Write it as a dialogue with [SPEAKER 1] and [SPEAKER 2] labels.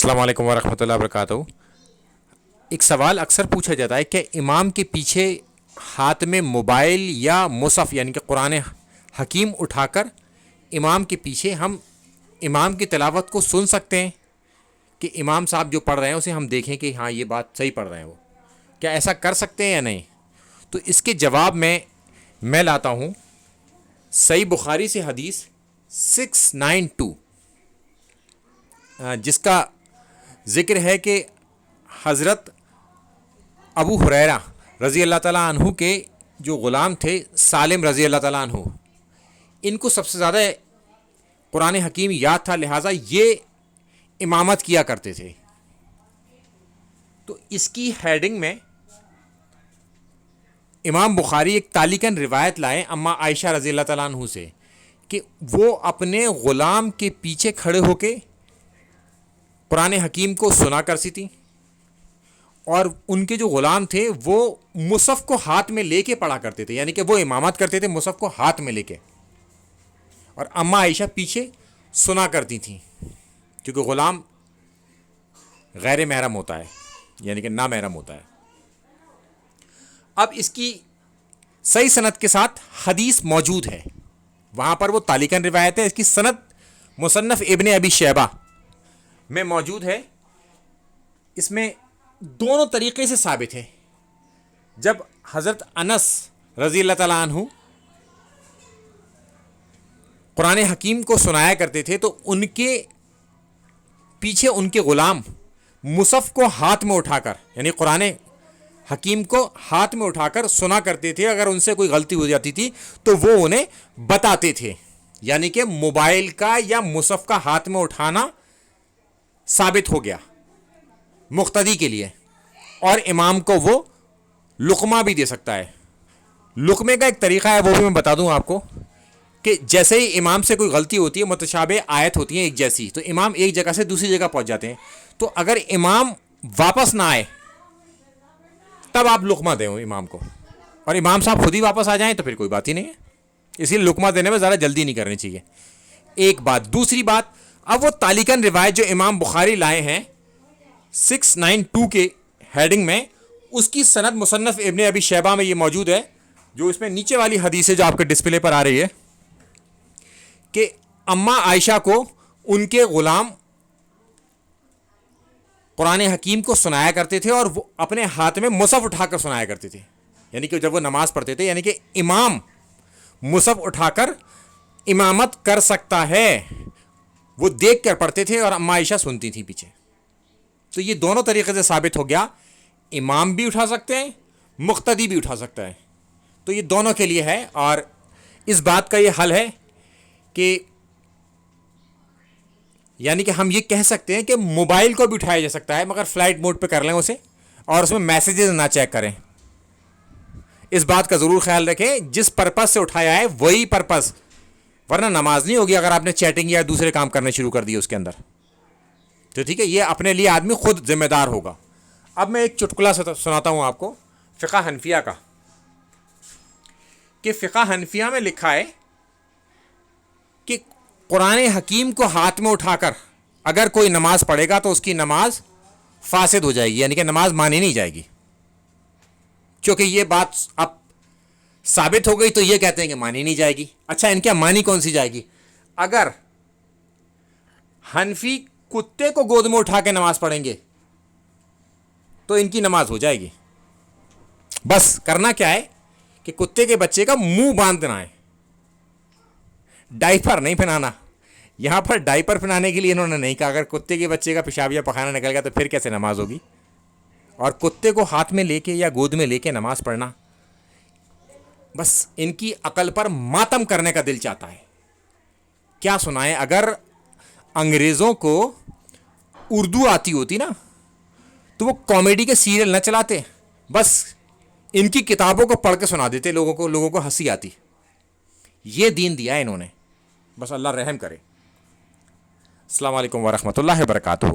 [SPEAKER 1] السلام علیکم ورحمۃ اللہ وبرکاتہ۔ ایک سوال اکثر پوچھا جاتا ہے کہ امام کے پیچھے ہاتھ میں موبائل یا مصحف یعنی کہ قرآن حکیم اٹھا کر امام کے پیچھے ہم امام کی تلاوت کو سن سکتے ہیں کہ امام صاحب جو پڑھ رہے ہیں اسے ہم دیکھیں کہ ہاں یہ بات صحیح پڑھ رہے ہیں، وہ کیا ایسا کر سکتے ہیں یا نہیں؟ تو اس کے جواب میں لاتا ہوں صحیح بخاری سے حدیث 692 جس کا ذکر ہے کہ حضرت ابو ہریرہ رضی اللہ تعالیٰ عنہ کے جو غلام تھے سالم رضی اللہ تعالیٰ عنہ، ان کو سب سے زیادہ قرآن حکیم یاد تھا، لہٰذا یہ امامت کیا کرتے تھے۔ تو اس کی ہیڈنگ میں امام بخاری ایک تعلیقاً روایت لائے اما عائشہ رضی اللہ تعالیٰ عنہ سے کہ وہ اپنے غلام کے پیچھے کھڑے ہو کے قرآن حکیم کو سنا کرتی تھیں، اور ان کے جو غلام تھے وہ مصحف کو ہاتھ میں لے کے پڑھا کرتے تھے، یعنی کہ وہ امامت کرتے تھے مصحف کو ہاتھ میں لے کے، اور اما عائشہ پیچھے سنا کرتی تھیں، کیونکہ غلام غیر محرم ہوتا ہے، یعنی کہ نامحرم ہوتا ہے۔ اب اس کی صحیح سند کے ساتھ حدیث موجود ہے، وہاں پر وہ تعلیقاً روایت ہے، اس کی سند مصنف ابن ابی شیبہ میں موجود ہے۔ اس میں دونوں طریقے سے ثابت ہے۔ جب حضرت انس رضی اللہ تعالیٰ عنہ قرآن حکیم کو سنایا کرتے تھے تو ان کے پیچھے ان کے غلام مصحف کو ہاتھ میں اٹھا کر، یعنی قرآن حکیم کو ہاتھ میں اٹھا کر سنا کرتے تھے، اگر ان سے کوئی غلطی ہو جاتی تھی تو وہ انہیں بتاتے تھے، یعنی کہ موبائل کا یا مصحف کا ہاتھ میں اٹھانا ثابت ہو گیا مقتدی کے لیے، اور امام کو وہ لقمہ بھی دے سکتا ہے۔ لقمے کا ایک طریقہ ہے، وہ بھی میں بتا دوں آپ کو، کہ جیسے ہی امام سے کوئی غلطی ہوتی ہے، متشابہ آیت ہوتی ہیں ایک جیسی، تو امام ایک جگہ سے دوسری جگہ پہنچ جاتے ہیں، تو اگر امام واپس نہ آئے تب آپ لقمہ دیں امام کو، اور امام صاحب خود ہی واپس آ جائیں تو پھر کوئی بات ہی نہیں ہے، اسی لیے لقمہ دینے میں زیادہ جلدی نہیں کرنی چاہیے۔ ایک بات۔ دوسری بات، اب وہ تعلیقاً روایت جو امام بخاری لائے ہیں 692 کے ہیڈنگ میں، اس کی سند مصنف ابن ابی شیبہ میں یہ موجود ہے، جو اس میں نیچے والی حدیث ہے جو آپ کے ڈسپلے پر آ رہی ہے، کہ اما عائشہ کو ان کے غلام قرآن حکیم کو سنایا کرتے تھے اور وہ اپنے ہاتھ میں مصحف اٹھا کر سنایا کرتے تھے، یعنی کہ جب وہ نماز پڑھتے تھے، یعنی کہ امام مصحف اٹھا کر امامت کر سکتا ہے، وہ دیکھ کر پڑھتے تھے اور اما عائشہ سنتی تھیں پیچھے۔ تو یہ دونوں طریقے سے ثابت ہو گیا، امام بھی اٹھا سکتے ہیں، مقتدی بھی اٹھا سکتا ہے، تو یہ دونوں کے لیے ہے۔ اور اس بات کا یہ حل ہے کہ یعنی کہ ہم یہ کہہ سکتے ہیں کہ موبائل کو بھی اٹھایا جا سکتا ہے، مگر فلائٹ موڈ پہ کر لیں اسے، اور اس میں میسیجز نہ چیک کریں۔ اس بات کا ضرور خیال رکھیں، جس پرپس سے اٹھایا ہے وہی پرپس، ورنہ نماز نہیں ہوگی اگر آپ نے چیٹنگ یا دوسرے کام کرنے شروع کر دیے اس کے اندر، تو ٹھیک ہے، یہ اپنے لیے آدمی خود ذمہ دار ہوگا۔ اب میں ایک چٹکلا سناتا ہوں آپ کو فقہ حنفیہ کا، کہ فقہ حنفیہ میں لکھا ہے کہ قرآن حکیم کو ہاتھ میں اٹھا کر اگر کوئی نماز پڑھے گا تو اس کی نماز فاسد ہو جائے گی، یعنی کہ نماز مانی نہیں جائے گی۔ چونکہ یہ بات اب ثابت ہو گئی تو یہ کہتے ہیں کہ مانی نہیں جائے گی۔ اچھا، ان کے مانی کون سی جائے گی؟ اگر حنفی کتے کو گود میں اٹھا کے نماز پڑھیں گے تو ان کی نماز ہو جائے گی۔ بس کرنا کیا ہے کہ کتے کے بچے کا منہ باندھنا ہے، ڈائپر نہیں پہنانا۔ یہاں پر ڈائپر پہنانے کے لیے انہوں نے نہیں کہا، اگر کتے کے بچے کا پیشاب یا پخانہ نکل گیا تو پھر کیسے نماز ہوگی؟ اور کتے کو ہاتھ میں لے کے یا گود میں لے کے نماز پڑھنا، بس ان کی عقل پر ماتم کرنے کا دل چاہتا ہے۔ کیا سنائیں، اگر انگریزوں کو اردو آتی ہوتی نا تو وہ کامیڈی کے سیریل نہ چلاتے، بس ان کی کتابوں کو پڑھ کے سنا دیتے لوگوں کو ہنسی آتی۔ یہ دین دیا ہے انہوں نے، بس اللہ رحم کرے۔ السلام علیکم ورحمۃ اللہ وبرکاتہ۔